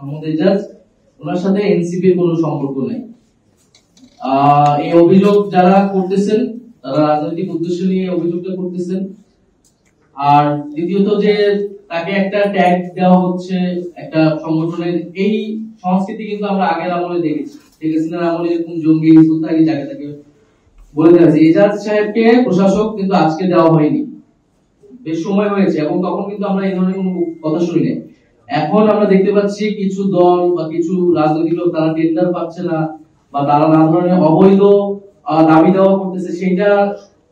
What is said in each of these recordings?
মোহাম্মদ এজাজ, ওনার সাথে এনসিপির কোনো সম্পর্ক নেই। এই অভিযোগ যারা করতেছেন তারা রাজনৈতিক উদ্দেশ্য নিয়ে অভিযোগটা করতেছেন। আর দ্বিতীয়ত যে তাকে একটা ট্যাগ দেওয়া হচ্ছে একটা সংগঠনের, এই সংস্কৃতি কিন্তু আমরা আগের আমলে দেখেছি। শেখ হাসিনার আমলে এরকম জঙ্গি হিজবুত তাহরীর জায়গা থেকে বলে দেওয়া হয়েছে। এজাজ সাহেবকে প্রশাসক কিন্তু আজকে দেওয়া হয়নি, বেশ সময় হয়েছে, এবং তখন কিন্তু আমরা এই ধরনের কোনো কথা শুনি নাই। এখন আমরা দেখতে পাচ্ছি কিছু দল বা কিছু রাজনৈতিক লোক তারা টেন্ডার পাচ্ছে না বা তারা নানা ধরনের অবৈধ দাবি দেওয়া করতেছে,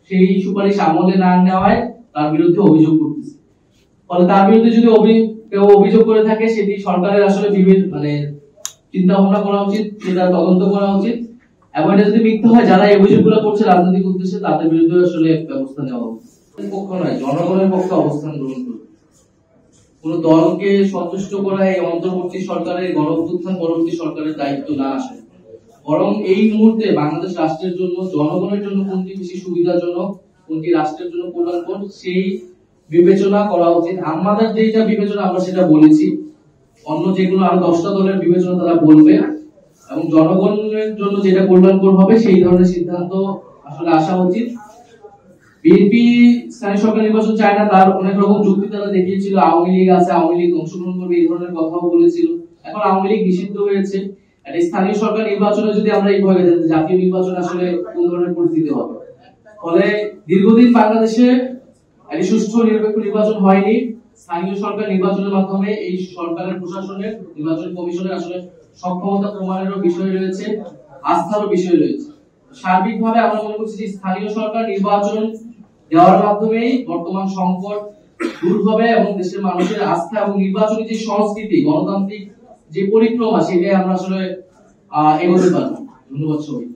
সেই সুপারিশ আমলে না নেওয়ায় তার বিরুদ্ধে অভিযোগ করতেছে। ফলে তার বিরুদ্ধে যদি কেউ অভিযোগ করে থাকে সেটি সরকারের আসলে মানে চিন্তা ভাবনা করা উচিত, সেটা তদন্ত করা উচিত, এবং এটা যদি মিথ্যা হয় যারা এই অভিযোগগুলো করছে রাজনৈতিক উদ্দেশ্যে তাদের বিরুদ্ধে আসলে ব্যবস্থা নেওয়া উচিত। পক্ষ নয়, জনগণের পক্ষে অবস্থান গ্রহণ করবে। কোন দলকে সন্তুষ্ট করা এই অন্তর্বর্তী সরকারের গণ-অভ্যুত্থান পরবর্তী সরকারের দায়িত্ব না আসে, বরং এই মুহূর্তে বাংলাদেশ রাষ্ট্রের জন্য, জনগণের জন্য কোনটি বেশি সুবিধাজনক, কোনটি রাষ্ট্রের জন্য কল্যাণকর, সেই বিবেচনা করা উচিত। আমাদের যেটা বিবেচনা আমরা সেটা বলেছি, অন্য যেগুলো আরো 10টা দলের বিবেচনা তারা বলবে, এবং জনগণের জন্য যেটা কল্যাণকর হবে সেই ধরনের সিদ্ধান্ত আসলে আসা উচিত। বিএনপি স্থানীয় সরকার নির্বাচন চায় না, তার অনেক রকম যুক্তি তারা দেখিয়েছিল। আওয়ামী লীগ আছে, আওয়ামী লীগ অংশগ্রহণ করবে, এই ধরনের কথাও বলেছিল। এখন আওয়ামী লীগ নিষিদ্ধ হয়েছে, স্থানীয় সরকার নির্বাচনে যদি আমরা এইভাবে জাতীয় নির্বাচন আসলে কোন ধরনের পরিস্থিতি হবে। ফলে দীর্ঘদিন বাংলাদেশে একটি সুষ্ঠু নিরপেক্ষ নির্বাচন হয়নি। স্থানীয় সরকার নির্বাচনের মাধ্যমে এই সরকারের প্রশাসনের, নির্বাচন কমিশনের আসলে সক্ষমতা প্রমাণেরও বিষয় রয়েছে, আস্থারও বিষয় রয়েছে। সার্বিকভাবে আমরা মনে করছি যে স্থানীয় সরকার নির্বাচন দেওয়ার মাধ্যমে বর্তমান সংকট দূর হবে এবং দেশের মানুষের আস্থা এবং নির্বাচনী যে সংস্কৃতি, গণতান্ত্রিক যে পরিক্রমা, সেটাই আমরা আসলে এগোতে পারবো। ধন্যবাদ সবাই।